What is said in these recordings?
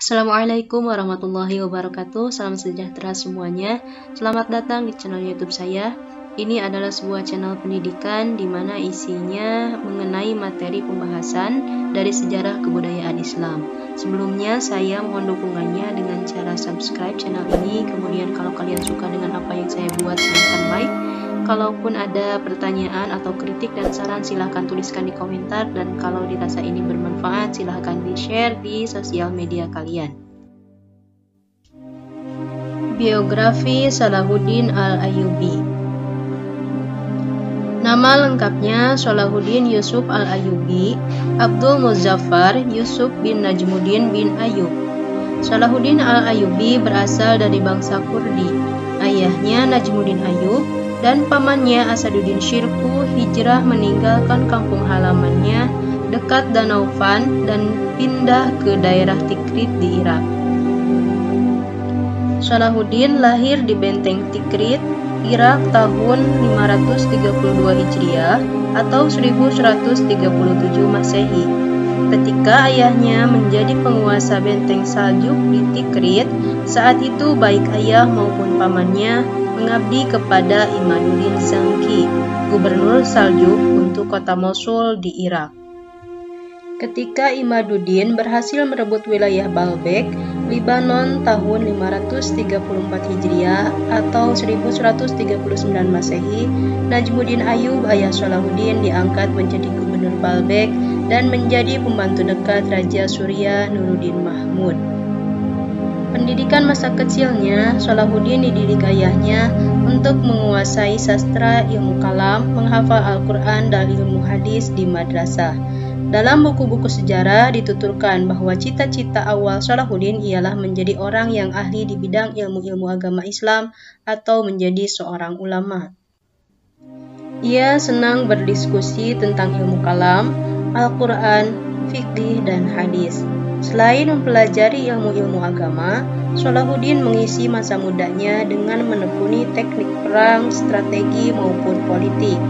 Assalamualaikum warahmatullahi wabarakatuh. Salam sejahtera semuanya. Selamat datang di channel YouTube saya. Ini adalah sebuah channel pendidikan di mana isinya mengenai materi pembahasan dari sejarah kebudayaan Islam. Sebelumnya saya mohon dukungannya dengan cara subscribe channel ini. Kemudian kalau kalian suka dengan apa yang saya buat, silahkan like. Kalaupun ada pertanyaan atau kritik dan saran, silahkan tuliskan di komentar. Dan kalau dirasa ini bermanfaat, silahkan di-share di sosial media kalian. Biografi Salahuddin Al-Ayyubi. Nama lengkapnya Salahuddin Yusuf Al-Ayyubi Abdul Muzaffar Yusuf bin Najmuddin bin Ayyub. Salahuddin Al-Ayyubi berasal dari bangsa Kurdi. Ayahnya Najmuddin Ayyub dan pamannya Asaduddin Syirkuh hijrah meninggalkan kampung halamannya dekat Danau Van dan pindah ke daerah Tikrit di Irak. Salahuddin lahir di Benteng Tikrit, Irak tahun 532 Hijriah atau 1137 Masehi. Ketika ayahnya menjadi penguasa benteng Saljuk di Tikrit, saat itu baik ayah maupun pamannya mengabdi kepada Imaduddin Zangki, gubernur Saljuk untuk kota Mosul di Irak. Ketika Imaduddin berhasil merebut wilayah Baalbek, Lebanon tahun 534 Hijriah atau 1139 Masehi, Najmuddin Ayyub ayah Salahuddin diangkat menjadi gubernur Baalbek dan menjadi pembantu dekat Raja Suriah Nuruddin Mahmud. Pendidikan masa kecilnya, Salahuddin dididik ayahnya untuk menguasai sastra ilmu kalam, menghafal Al-Quran dan ilmu hadis di madrasah. Dalam buku-buku sejarah dituturkan bahwa cita-cita awal Salahuddin ialah menjadi orang yang ahli di bidang ilmu-ilmu agama Islam atau menjadi seorang ulama. Ia senang berdiskusi tentang ilmu kalam, Al-Quran, fikih, dan hadis. Selain mempelajari ilmu-ilmu agama, Salahuddin mengisi masa mudanya dengan menekuni teknik perang, strategi, maupun politik.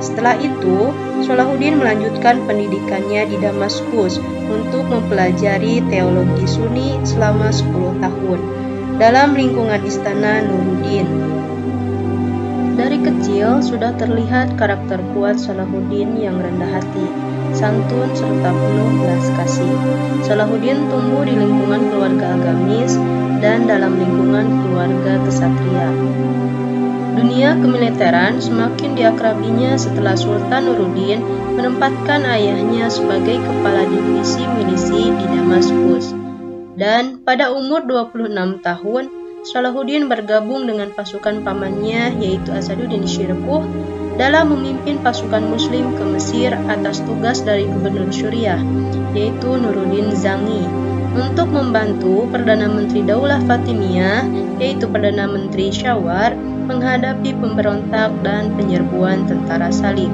Setelah itu, Salahuddin melanjutkan pendidikannya di Damaskus untuk mempelajari teologi Sunni selama 10 tahun dalam lingkungan istana Nuruddin. Dari kecil sudah terlihat karakter kuat Salahuddin yang rendah hati, santun, serta penuh belas kasih. Salahuddin tumbuh di lingkungan keluarga agamis dan dalam lingkungan keluarga kesatria. Dunia kemiliteran semakin diakrabinya setelah Sultan Nuruddin menempatkan ayahnya sebagai kepala divisi milisi di Damaskus. Dan pada umur 26 tahun, Salahuddin bergabung dengan pasukan pamannya yaitu Asaduddin Syirkuh dalam memimpin pasukan muslim ke Mesir atas tugas dari gubernur Suriah yaitu Nuruddin Zangi untuk membantu Perdana Menteri Daulah Fatimiyah yaitu Perdana Menteri Syawar menghadapi pemberontak dan penyerbuan tentara Salib.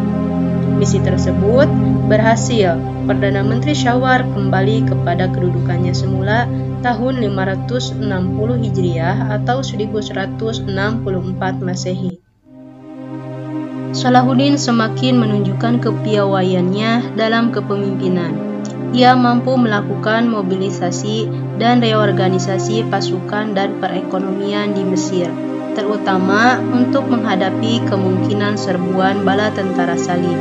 Misi tersebut berhasil. Perdana Menteri Syawar kembali kepada kedudukannya semula tahun 560 Hijriah atau 1164 Masehi. Salahuddin semakin menunjukkan kepiawaiannya dalam kepemimpinan. Ia mampu melakukan mobilisasi dan reorganisasi pasukan dan perekonomian di Mesir, terutama untuk menghadapi kemungkinan serbuan bala tentara Salib.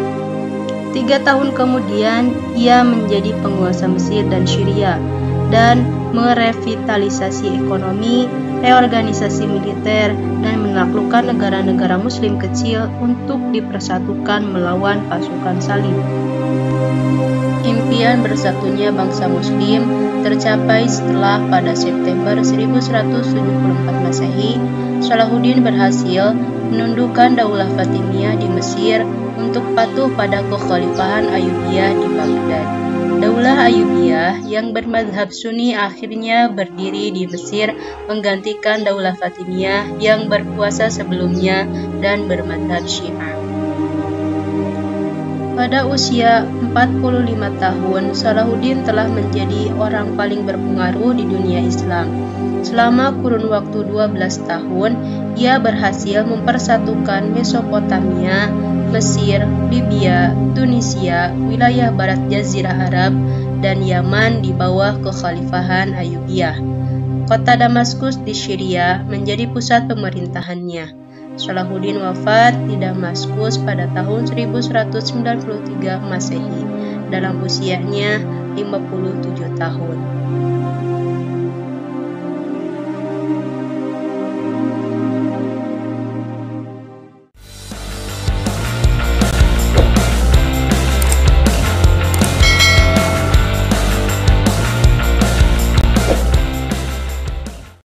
3 tahun kemudian, ia menjadi penguasa Mesir dan Syria dan merevitalisasi ekonomi, reorganisasi militer, dan menaklukkan negara-negara muslim kecil untuk dipersatukan melawan pasukan Salib. Impian bersatunya bangsa muslim tercapai setelah pada September 1174 Masehi, Salahuddin berhasil menundukkan Daulah Fatimiyah di Mesir untuk patuh pada kekhalifahan Ayyubiyah di Baghdad. Daulah Ayyubiyah yang bermadzhab Sunni akhirnya berdiri di Mesir menggantikan Daulah Fatimiyah yang berkuasa sebelumnya dan bermadzhab Syiah. Pada usia 45 tahun, Salahuddin telah menjadi orang paling berpengaruh di dunia Islam. Selama kurun waktu 12 tahun, ia berhasil mempersatukan Mesopotamia, Mesir, Libya, Tunisia, wilayah barat Jazirah Arab, dan Yaman di bawah kekhalifahan Ayyubiyah. Kota Damaskus di Syria menjadi pusat pemerintahannya. Salahuddin wafat di Damaskus pada tahun 1193 Masehi dalam usianya 57 tahun.